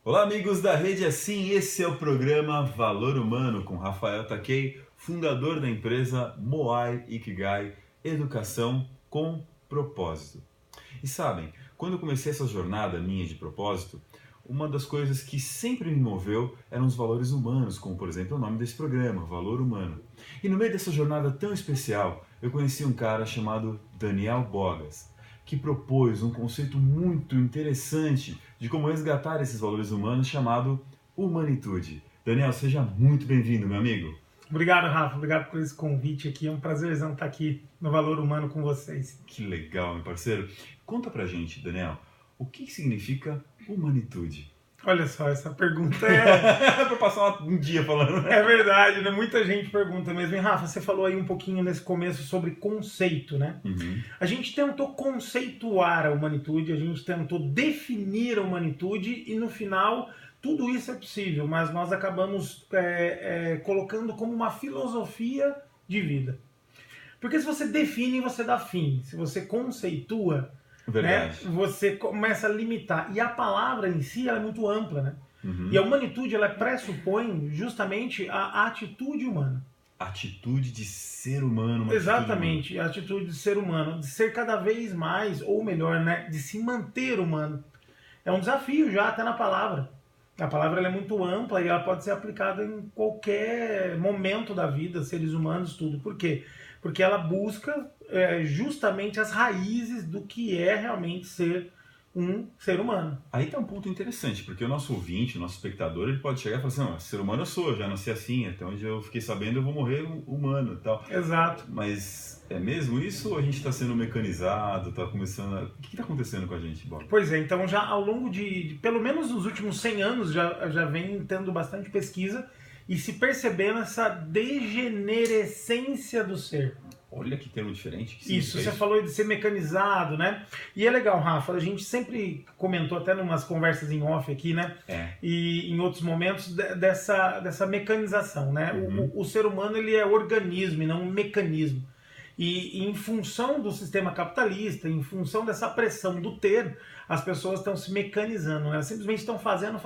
Olá, amigos da Rede Assim, esse é o programa Valor Humano com Rafael Takei, fundador da empresa Moai Ikigai, Educação com Propósito. E sabem, quando eu comecei essa jornada minha de propósito, uma das coisas que sempre me moveu eram os valores humanos, como por exemplo o nome desse programa, Valor Humano. E no meio dessa jornada tão especial, eu conheci um cara chamado Daniel Bogas, que propôs um conceito muito interessante de como resgatar esses valores humanos chamado humanitude. Daniel, seja muito bem-vindo, meu amigo. Obrigado, Rafa. Obrigado por esse convite aqui. É um prazerzão estar aqui no Valor Humano com vocês. Que legal, meu parceiro. Conta pra gente, Daniel, o que significa humanitude? Olha só, essa pergunta é... Pra passar um dia falando. É verdade, né? Muita gente pergunta mesmo. E, Rafa, você falou aí um pouquinho nesse começo sobre conceito, né? Uhum. A gente tentou conceituar a humanitude, a gente tentou definir a humanitude e no final tudo isso é possível, mas nós acabamos colocando como uma filosofia de vida. Porque se você define, você dá fim. Se você conceitua, né, você começa a limitar. E a palavra em si ela é muito ampla, né? Uhum. E a humanitude ela pressupõe justamente a atitude humana. Atitude de ser humano. Exatamente, a atitude de ser humano, de ser cada vez mais, ou melhor, né, de se manter humano. É um desafio já até na palavra. A palavra ela é muito ampla e ela pode ser aplicada em qualquer momento da vida, seres humanos, tudo. Por quê? Porque ela busca justamente as raízes do que é realmente ser um ser humano. Aí tá um ponto interessante, porque o nosso ouvinte, o nosso espectador, ele pode chegar e falar assim, não, ser humano eu sou, eu já nasci assim, até onde eu fiquei sabendo eu vou morrer humano e tal. Exato. Mas é mesmo isso ou a gente está sendo mecanizado, está começando a... O que está acontecendo com a gente, Bob? Pois é, então já ao longo de pelo menos nos últimos 100 anos, já vem tendo bastante pesquisa e se percebendo essa degenerescência do ser. Olha que termo diferente. Que isso, você falou de ser mecanizado, né? E é legal, Rafa, a gente sempre comentou até em umas conversas em off aqui, né? E em outros momentos dessa mecanização, né? Uhum. O ser humano ele é organismo e não um mecanismo. E em função do sistema capitalista, em função dessa pressão do ter, as pessoas estão se mecanizando, né? Elas simplesmente estão fazendo,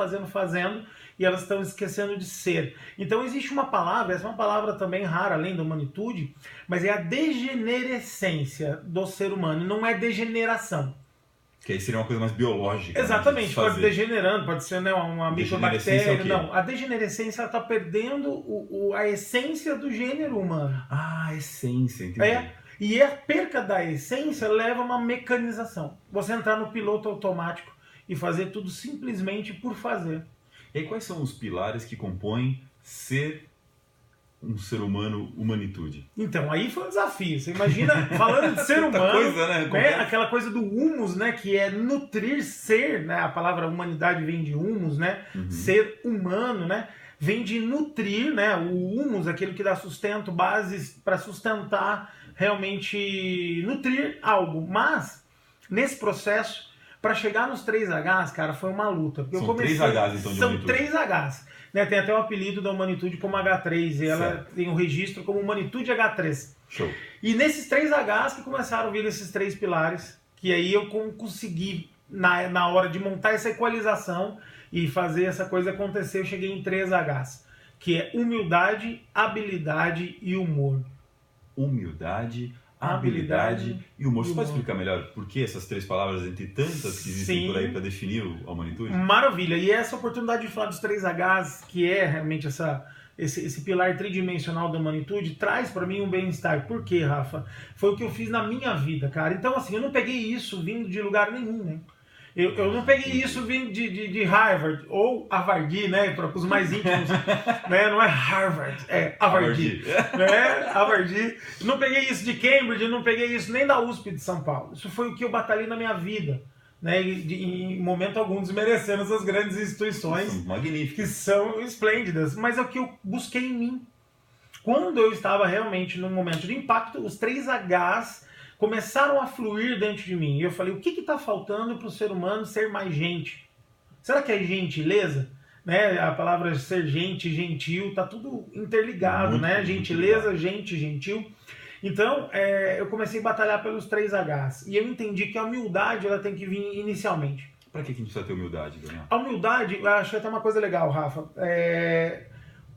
e elas estão esquecendo de ser. Então existe uma palavra, essa é uma palavra também rara, além da humanitude, mas é a degenerescência do ser humano, não é degeneração. Que aí seria uma coisa mais biológica. Exatamente, pode degenerando, pode ser, né, uma microbactéria. Não, a degenerescência está perdendo a essência do gênero humano. Ah, a essência, entendi. E a perca da essência leva a uma mecanização. Você entrar no piloto automático e fazer tudo simplesmente por fazer. E aí quais são os pilares que compõem ser um ser humano humanitude? Então, aí foi um desafio. Você imagina, falando de ser humano, coisa, né? Aquela coisa do humus, né? Que é nutrir, ser, né? A palavra humanidade vem de humus, né? Uhum. Ser humano, né? Vem de nutrir, né? O humus, aquele que dá sustento, bases para sustentar, realmente nutrir algo. Mas, nesse processo, para chegar nos 3Hs, cara, foi uma luta. Porque São 3Hs, então, de São humanitude. 3Hs. Né? Tem até o apelido da humanitude como H3, e ela tem um registro como humanitude H3. Show. E nesses 3Hs que começaram a vir esses 3 pilares, que aí eu consegui, na hora de montar essa equalização e fazer essa coisa acontecer, eu cheguei em 3Hs, que é humildade, habilidade e humor. Humildade, habilidade e humor. Você pode explicar melhor por que essas 3 palavras, entre tantas que existem por aí para definir a humanitude? Maravilha! E essa oportunidade de falar dos 3Hs, que é realmente esse pilar tridimensional da humanitude, traz para mim um bem-estar. Por quê, Rafa? Foi o que eu fiz na minha vida, cara. Então, assim, eu não peguei isso vindo de lugar nenhum, né? Eu não peguei isso vindo de Harvard, ou Harvard, né, para os mais íntimos, né, não é Harvard, é Harvard, né, Harvard. Não peguei isso de Cambridge, não peguei isso nem da USP de São Paulo. Isso foi o que eu batalhei na minha vida, né, em momento algum desmerecendo essas grandes instituições magníficas, que são esplêndidas, mas é o que eu busquei em mim. Quando eu estava realmente num momento de impacto, os 3Hs começaram a fluir dentro de mim. E eu falei, o que está faltando para o ser humano ser mais gente? Será que é gentileza? Né? A palavra ser gente, gentil, está tudo interligado, muito, né? Gentileza, gente, gentil. Então, eu comecei a batalhar pelos 3Hs. E eu entendi que a humildade ela tem que vir inicialmente. Para que a gente precisa ter humildade, Daniel? A humildade, eu acho até uma coisa legal, Rafa.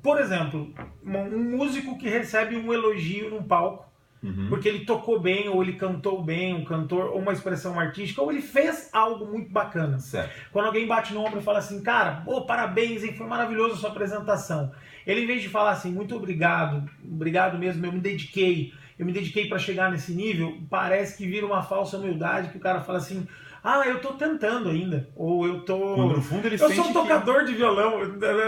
Por exemplo, um músico que recebe um elogio num palco, porque ele tocou bem, ou ele cantou bem, um cantor, ou uma expressão artística, ou ele fez algo muito bacana. Certo. Quando alguém bate no ombro e fala assim, cara, parabéns, hein, foi maravilhoso a sua apresentação. Ele, em vez de falar assim, muito obrigado, obrigado mesmo, eu me dediquei para chegar nesse nível, parece que vira uma falsa humildade, que o cara fala assim, eu tô tentando ainda, ou eu tô... Quando no fundo ele eu sou um tocador de violão,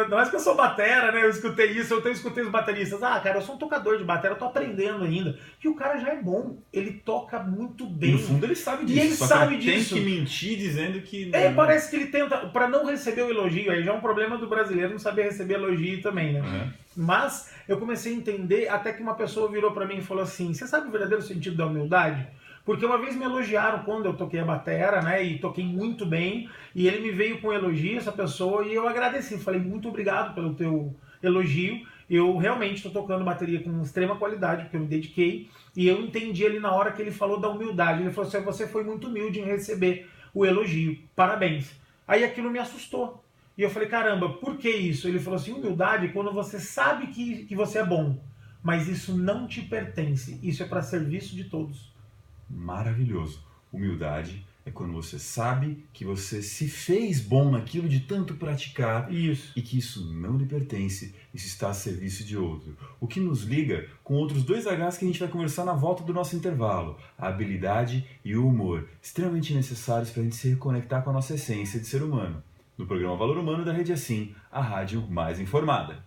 não é que eu sou batera, né, eu escutei isso, eu escutei os bateristas, cara, eu sou um tocador de batera, eu tô aprendendo ainda, que o cara já é bom, ele toca muito bem. E no fundo ele sabe disso, e ele sabe disso. Tem que mentir dizendo que... Parece que ele tenta, para não receber o elogio, aí já é um problema do brasileiro não saber receber elogio também, né? Mas eu comecei a entender, até que uma pessoa virou para mim e falou assim, você sabe o verdadeiro sentido da humildade? Porque uma vez me elogiaram quando eu toquei a batera, né, e toquei muito bem, e ele me veio com um elogio, essa pessoa, e eu agradeci, falei, muito obrigado pelo teu elogio, eu realmente estou tocando bateria com extrema qualidade, porque eu me dediquei, e eu entendi ali na hora que ele falou da humildade, ele falou assim, você foi muito humilde em receber o elogio, parabéns. Aí aquilo me assustou, e eu falei, caramba, por que isso? Ele falou assim, humildade é quando você sabe que você é bom, mas isso não te pertence, isso é para serviço de todos. Maravilhoso. Humildade é quando você sabe que você se fez bom naquilo de tanto praticar e que isso não lhe pertence, isso está a serviço de outro. O que nos liga com outros dois Hs que a gente vai conversar na volta do nosso intervalo, a habilidade e o humor, extremamente necessários para a gente se reconectar com a nossa essência de ser humano. No programa Valor Humano da Rede Assim, a rádio mais informada.